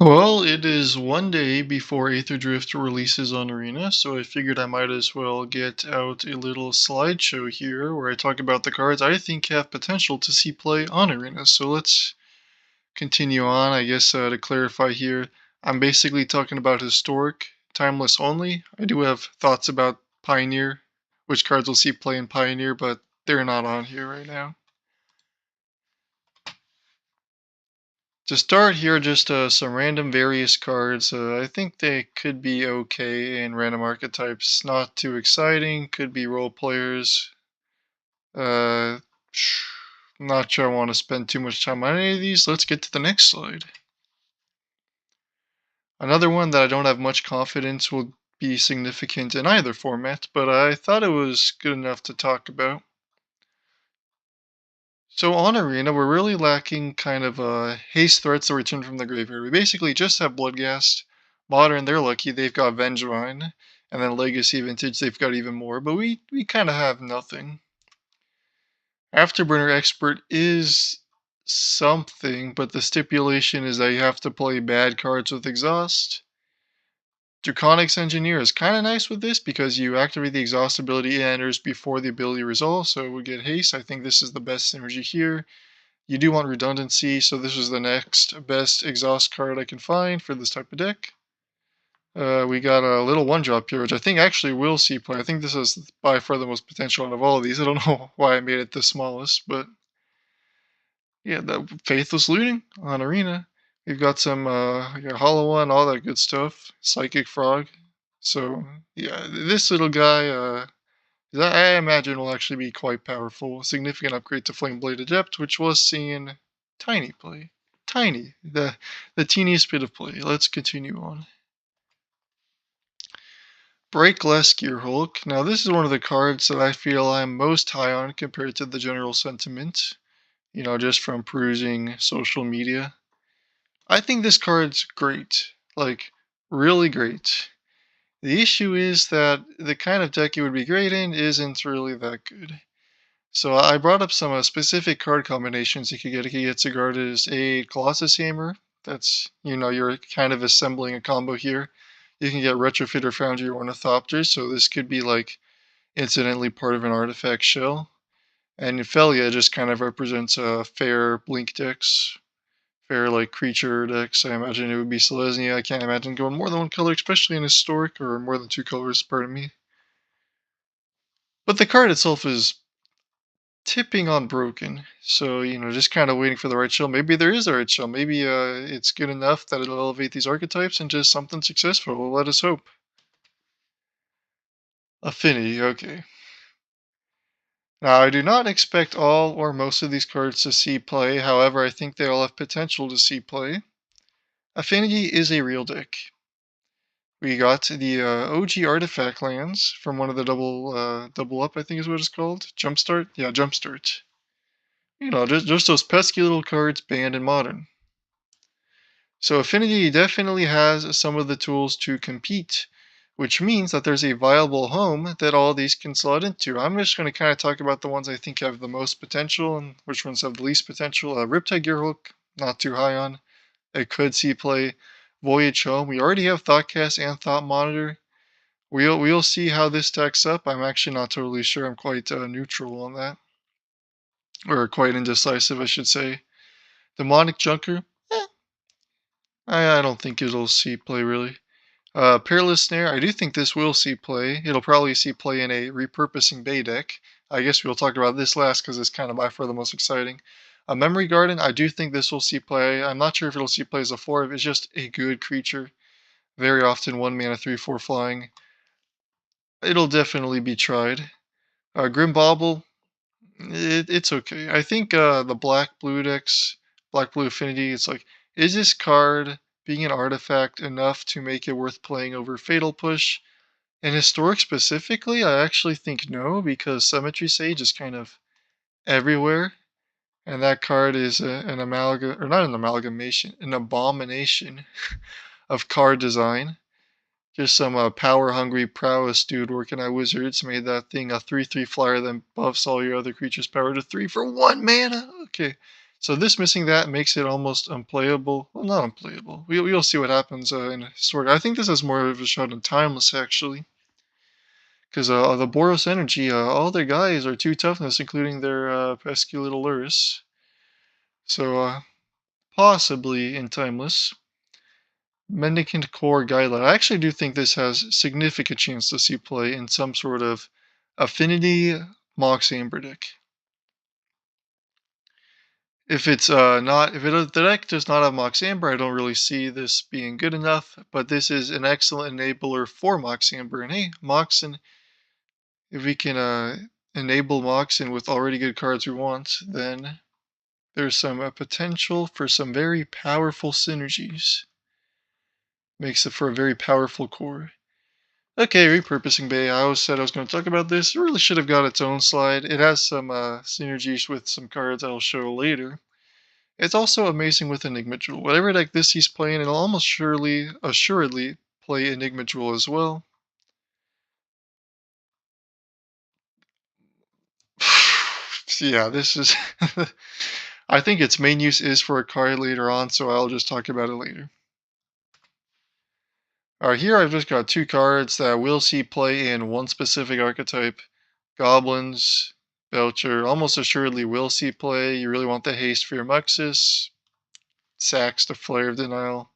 Well, it is one day before Aetherdrift releases on Arena, so I figured I might as well get out a little slideshow here where I talk about the cards I think have potential to see play on Arena. So let's continue on. I guess to clarify here, I'm basically talking about historic, timeless only. I do have thoughts about Pioneer, which cards will see play in Pioneer, but they're not on here right now. To start here, just some random various cards. I think they could be okay in random archetypes. Not too exciting. Could be role players. Uh, Not sure I want to spend too much time on any of these. Let's get to the next slide. Another one that I don't have much confidence will be significant in either format, but I thought it was good enough to talk about. So on Arena, we're really lacking kind of haste threats that return from the graveyard. We basically just have Bloodghast. Modern, they're lucky, they've got Vengevine. And then Legacy Vintage, they've got even more. But we kind of have nothing. Afterburner Expert is something, but the stipulation is that you have to play bad cards with Exhaust. Draconics Engineer is kind of nice with this because you activate the Exhaust ability, it enters before the ability resolves, so it would get haste. I think this is the best synergy here. You do want redundancy, so this is the next best exhaust card I can find for this type of deck. We got a little one-drop here, which I think actually will see play. I think this is by far the most potential out of all of these. I don't know why I made it the smallest, but yeah, the Faithless Looting on Arena. We've got some Hollow One, all that good stuff. Psychic Frog. So yeah, this little guy, I imagine will actually be quite powerful. A significant upgrade to Flame Blade Adept, which was seeing tiny play. Tiny. The teeniest bit of play. Let's continue on. Break Less Gear Hulk. Now this is one of the cards that I feel I'm most high on compared to the general sentiment. You know, just from perusing social media. I think this card's great. Like, really great. The issue is that the kind of deck it would be great in isn't really that good. So I brought up some specific card combinations you could get. You could get Sigurd as a Colossus Hammer. That's, you're kind of assembling a combo here. You can get Retrofitter Foundry or Ornithopter, so this could be like incidentally part of an artifact shell. And Nephelia just kind of represents fair blink decks, fair like creature decks. I imagine it would be Selesnya. I can't imagine going more than one color, especially in historic, or more than two colors, pardon me. But the card itself is tipping on broken. So, just kind of waiting for the right shell. Maybe there is a right shell. Maybe it's good enough that it'll elevate these archetypes into something successful. Well, let us hope. Affinity, okay. Now, I do not expect all or most of these cards to see play. However, I think they all have potential to see play. Affinity is a real deck. We got the OG artifact lands from one of the double up, I think is what it's called. Jumpstart? Yeah, Jumpstart. Just those pesky little cards banned in Modern. So Affinity definitely has some of the tools to compete, which means that there's a viable home that all these can slot into. I'm just going to kind of talk about the ones I think have the most potential and which ones have the least potential. Riptide Gearhook, not too high on. It could see play. Voyage Home. We already have Thoughtcast and Thought Monitor. We'll see how this stacks up. I'm actually not totally sure. I'm quite neutral on that, or quite indecisive, I should say. Demonic Junker. Eh, I don't think it'll see play really. Peerless Snare, I do think this will see play. It'll probably see play in a repurposing Bay deck. I guess we'll talk about this last because it's kind of by far the most exciting. A Memory Garden, I do think this will see play. I'm not sure if it'll see play as a 4, if it's just a good creature. Very often 1 mana 3/4 flying. It'll definitely be tried. Grim Bauble, it's okay. I think the black-blue decks, black-blue affinity, it's like, is this card being an artifact enough to make it worth playing over Fatal Push? In Historic specifically, I actually think no, because Symmetry Sage is kind of everywhere, and that card is an amalgam, or not an amalgamation, an abomination of card design. Just some power-hungry prowess dude working at Wizards made that thing a 3/3 flyer, then buffs all your other creatures' power to 3 for 1 mana. Okay, So this missing that makes it almost unplayable. Well, not unplayable. We'll see what happens in historic. I think this is more of a shot in timeless actually, because the Boros Energy, all their guys are 2 toughness, including their pesky little Lurus. So possibly in timeless. Mendicant Core Guideline. I actually do think this has significant chance to see play in some sort of affinity Mox Amber deck. If it's not, if the deck does not have Mox Amber, I don't really see this being good enough. But this is an excellent enabler for Mox Amber. And hey, Moxen, if we can enable Moxen with already good cards we want, then there's some potential for some very powerful synergies. Makes it for a very powerful core. Okay, repurposing bay. I always said I was going to talk about this. It really should have got its own slide. It has some synergies with some cards I'll show later. It's also amazing with Enigma Jewel. Whatever deck this he's playing, it'll almost assuredly play Enigma Jewel as well. Yeah, this is... I think its main use is for a card later on, so I'll just talk about it later. Alright, here I've just got 2 cards that will see play in one specific archetype. Goblins, Belcher, almost assuredly will see play. You really want the haste for your Muxus. Sacks the Flare of Denial.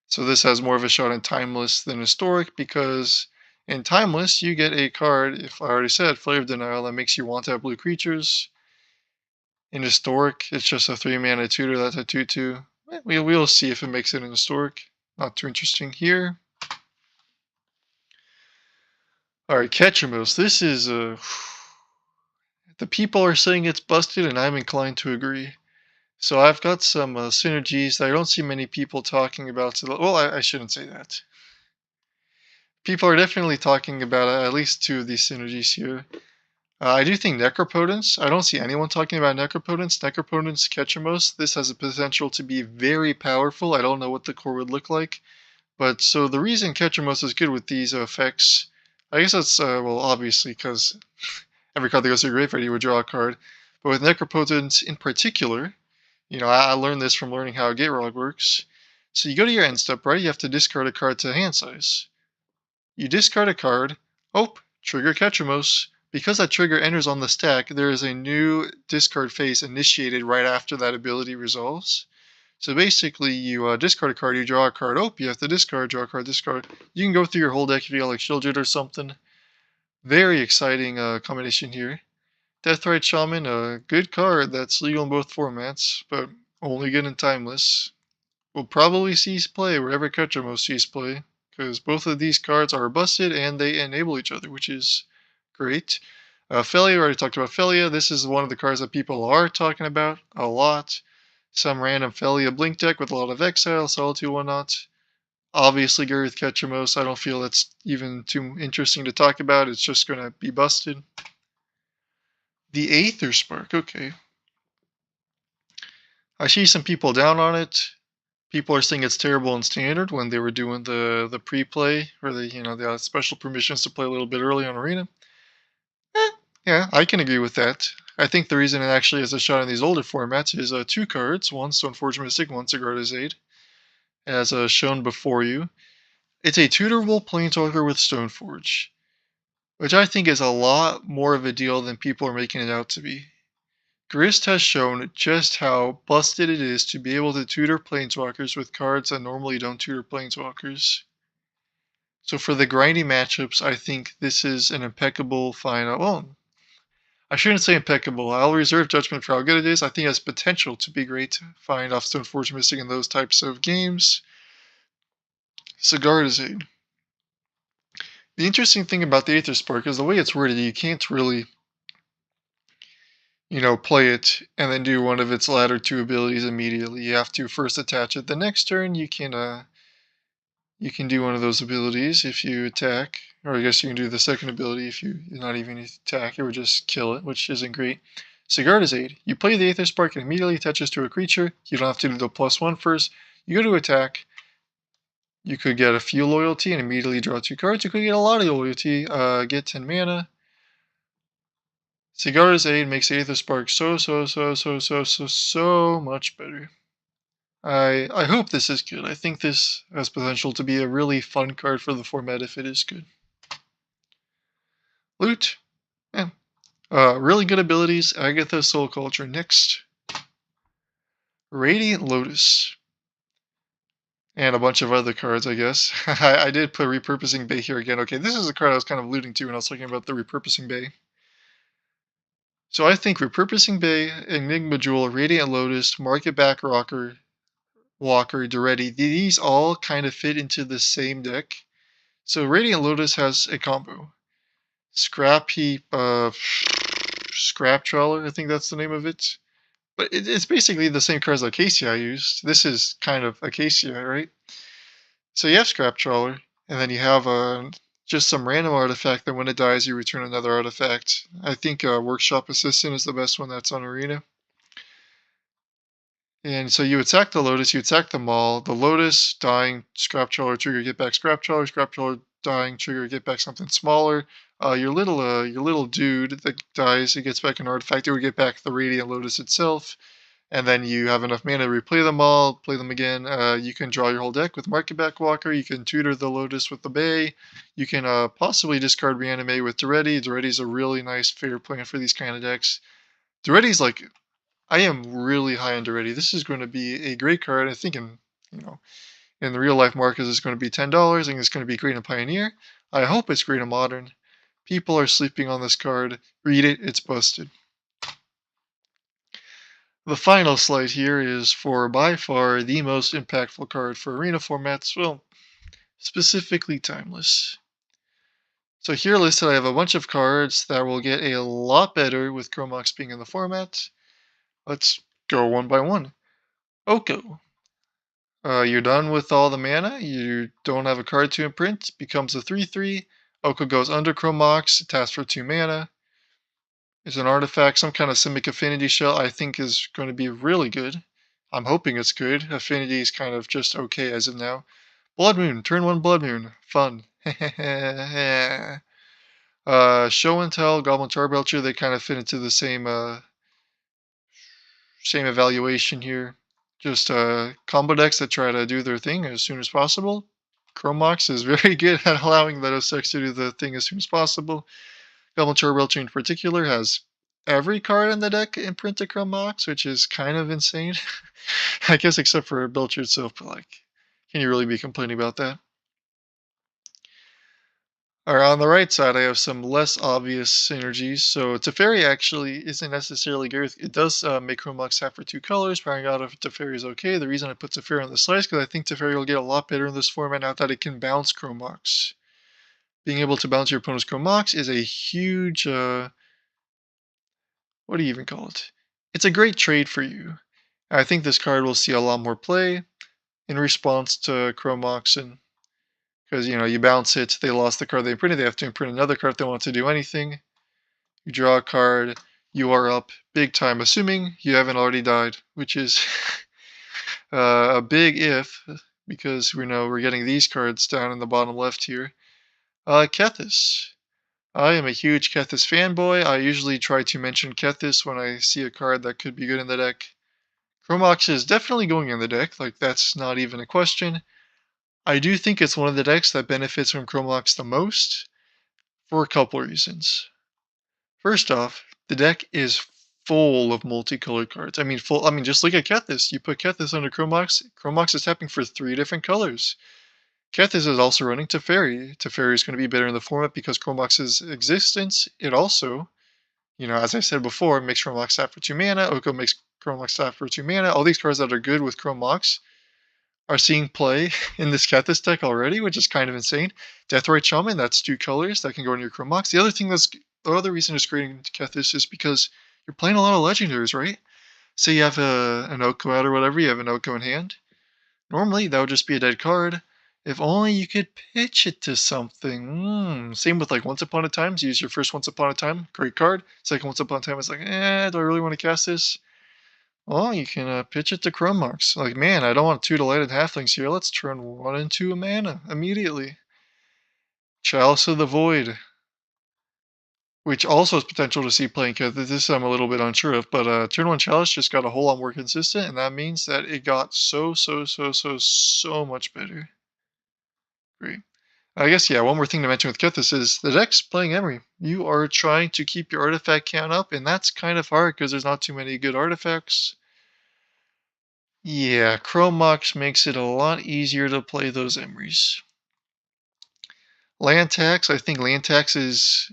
So this has more of a shot in Timeless than Historic, because in Timeless you get a card, if I already said, Flare of Denial, that makes you want to have blue creatures. In Historic, it's just a 3-mana tutor that's a 2-2. We'll see if it makes it in Historic. Not too interesting here. Alright, Ketchumos. This is a... The people are saying it's busted, and I'm inclined to agree. So I've got some synergies that I don't see many people talking about. Well, I shouldn't say that. People are definitely talking about at least 2 of these synergies here. I do think Necropotence. I don't see anyone talking about Necropotence. Necropotence, Ketchumos. This has the potential to be very powerful. I don't know what the core would look like. But so the reason Ketchumos is good with these effects, I guess that's, well, obviously, because every card that goes to your graveyard, you would draw a card. But with Necropotence in particular, I learned this from learning how Gaterog works. So you go to your end step, right? You have to discard a card to hand size. You discard a card. Oh, trigger Ketchumos. Because that trigger enters on the stack, there is a new discard phase initiated right after that ability resolves. So basically, you discard a card, you draw a card. Oh, you have to discard, draw a card, discard. You can go through your whole deck if you got like Shieldred or something. Very exciting combination here. Deathrite Shaman, a good card that's legal in both formats, but only good in Timeless. We'll probably see play wherever Ketchumos sees play, because both of these cards are busted and they enable each other, which is great. Felia, already talked about Felia. This is one of the cards that people are talking about a lot. Some random Felia Blink deck with a lot of Exile, Solitude, whatnot. Obviously, Gary with Ketchumos, I don't feel that's even too interesting to talk about. It's just going to be busted. The Aether Spark, okay. I see some people down on it. People are saying it's terrible in Standard when they were doing the pre-play, or they had special permissions to play a little bit early on Arena. Yeah, I can agree with that. I think the reason it actually has a shot in these older formats is 2 cards, one Stoneforge Mystic, one Sigarda's Aid, as shown before you. It's a tutorable Planeswalker with Stoneforge, which I think is a lot more of a deal than people are making it out to be. Grist has shown just how busted it is to be able to tutor Planeswalkers with cards that normally don't tutor Planeswalkers. So for the grindy matchups, I think this is an impeccable find. Well, I shouldn't say impeccable. I'll reserve judgment for how good it is. I think it has potential to be great to find off Stoneforge Mystic in those types of games. Sigarda's Aid. The interesting thing about the Aether Spark is the way it's worded, you can't really play it and then do one of its latter 2 abilities immediately. You have to first attach it. The next turn you can do one of those abilities if you attack, or I guess you can do the second ability if you not even attack, it would just kill it, which isn't great. Sigarda's Aid. You play the Aether Spark and immediately attaches to a creature. You don't have to do the +1 first. You go to attack. You could get a few loyalty and immediately draw 2 cards. You could get a lot of loyalty, get 10 mana. Cigar's aid makes Aether Spark so much better. I hope this is good. I think this has potential to be a really fun card for the format if it is good. Loot. Yeah. Really good abilities. Agatha Soul Culture. Next. Radiant Lotus. And a bunch of other cards, I guess. I did put Repurposing Bay here again. Okay, this is a card I was kind of alluding to when I was talking about the Repurposing Bay. So I think Repurposing Bay, Enigma Jewel, Radiant Lotus, Market Back Rocker, Walker, Duretti, these all kind of fit into the same deck. So Radiant Lotus has a combo. Scrap Heap, Scrap Trawler, I think that's the name of it. But it's basically the same cards Acacia I used. This is kind of Acacia, right? So you have Scrap Trawler, and then you have just some random artifact that when it dies, you return another artifact. I think Workshop Assistant is the best one that's on Arena. And so you attack the Lotus, you attack them all. The Lotus dying, Scrap Trawler, trigger, get back Scrap Trawler dying, trigger, get back something smaller. Your little dude that dies, it gets back an artifact, it would get back the Radiant Lotus itself. And then you have enough mana to replay them all, play them again. You can draw your whole deck with Market Back Walker. You can tutor the Lotus with the Bay. You can possibly discard Reanimate with Duretti. Duretti's a really nice fair plan for these kind of decks. Duretti's like, I am really high on Duretti. This is going to be a great card. I think in the real life market, it's going to be $10. I think it's going to be great in Pioneer. I hope it's great in Modern. People are sleeping on this card. Read it. It's busted. The final slide here is for by far the most impactful card for Arena formats, well, specifically Timeless. So here listed I have a bunch of cards that will get a lot better with Chromox being in the format. Let's go one by one. Oko. You're done with all the mana, you don't have a card to imprint, becomes a 3/3. Oko goes under Chromox, it taps for 2 mana. It's an artifact, some kind of Simic Affinity Shell I think is going to be really good. I'm hoping it's good. Affinity is kind of just okay as of now. Blood Moon, turn 1 Blood Moon. Fun. Show and Tell, Goblin Charbelcher, they kind of fit into the same evaluation here. Just combo decks that try to do their thing as soon as possible. Chromox is very good at allowing those decks to do the thing as soon as possible. Goblin Charbelcher in particular has every card in the deck imprinted Chromox, which is kind of insane. I guess except for Belcher itself, but like, can you really be complaining about that? Alright, on the right side, I have some less obvious synergies. So Teferi actually isn't necessarily good. It does make Chromox tap for 2 colors. Powering out of Teferi is okay. The reason I put Teferi on the slice because I think Teferi will get a lot better in this format now that it can bounce Chromox. Being able to bounce your opponent's Chromox is a huge, what do you even call it? It's a great trade for you. I think this card will see a lot more play in response to Chromox, and because you bounce it, they lost the card they imprinted, they have to imprint another card if they want to do anything. You draw a card, you are up big time, assuming you haven't already died, which is a big if, because we know we're getting these cards down in the bottom left here. Kethis. I am a huge Kethis fanboy. I usually try to mention Kethis when I see a card that could be good in the deck. Chromox is definitely going in the deck, like that's not even a question. I do think it's one of the decks that benefits from Chromox the most, for a couple reasons. First off, the deck is full of multicolored cards. I mean, just look at Kethis. You put Kethis under Chromox, Chromox is tapping for 3 different colors. Kethis is also running Teferi. Teferi is going to be better in the format because Chromox's existence. It also, as I said before, makes Chromox tap for 2 mana. Oko makes Chromox tap for 2 mana. All these cards that are good with Chromox are seeing play in this Kethis deck already, which is kind of insane. Deathrite Shaman, that's 2 colors that can go in your Chromox. The other reason it's great in Kethis is because you're playing a lot of legendaries, right? Say you have an Oko out or whatever, you have an Oko in hand. Normally, that would just be a dead card. If only you could pitch it to something. Same with like Once Upon a Time. So use your first Once Upon a Time, great card. Second Once Upon a Time, it's like, do I really want to cast this? Well, you can pitch it to Chromox. Like, man, I don't want 2 delighted halflings here. Let's turn 1 into a mana immediately. Chalice of the Void. which also has potential to see play because this I'm a little bit unsure of. But turn 1 Chalice just got a whole lot more consistent, and that means that it got so much better. Great. I guess, yeah, one more thing to mention with Kithis is the deck's playing Emery. You are trying to keep your artifact count up, and that's kind of hard because there's not too many good artifacts. Yeah, Chrome Mox makes it a lot easier to play those Emerys. Land Tax, I think Land Tax is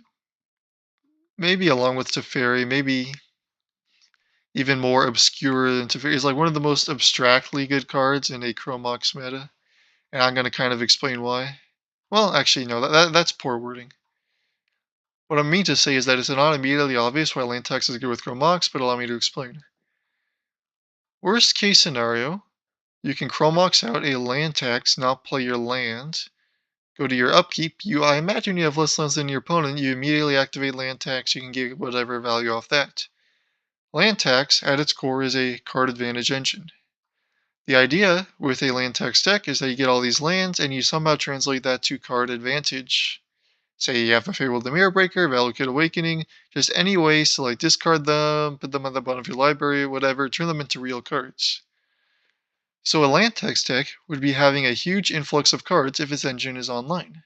maybe along with Teferi, maybe even more obscure than Teferi. It's like one of the most abstractly good cards in a Chrome Mox meta, and I'm going to kind of explain why. Well, actually, no, that's poor wording. What I mean to say is that it's not immediately obvious why land tax is good with Chrome Mox, but allow me to explain. Worst case scenario, you can Chrome Mox out a land tax, not play your land. Go to your upkeep. I imagine you have less lands than your opponent. You immediately activate land tax. You can get whatever value off that. Land tax, at its core, is a card advantage engine. The idea with a land tax deck is that you get all these lands and you somehow translate that to card advantage. Say you have a Fabled the Mirror Breaker, Valakut Awakening, just any ways to like discard them, put them on the bottom of your library, whatever, turn them into real cards. So a land text deck would be having a huge influx of cards if its engine is online.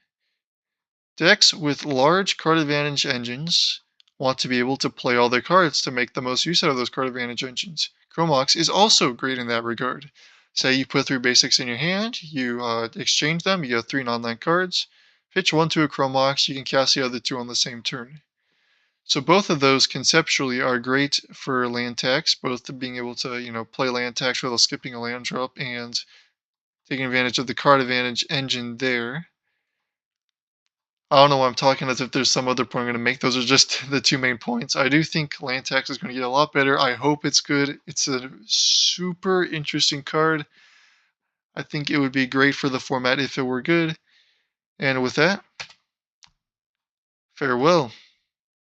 Decks with large card advantage engines want to be able to play all their cards to make the most use out of those card advantage engines. Chrome Mox is also great in that regard. Say you put 3 basics in your hand, you exchange them, you get 3 non-land cards. Pitch 1 to a Chrome Mox, you can cast the other 2 on the same turn. So both of those conceptually are great for land tax, both being able to, play land tax without skipping a land drop and taking advantage of the card advantage engine there. I don't know why I'm talking as if there's some other point I'm going to make. Those are just the 2 main points. I do think land tax is going to get a lot better. I hope it's good. It's a super interesting card. I think it would be great for the format if it were good. And with that, farewell.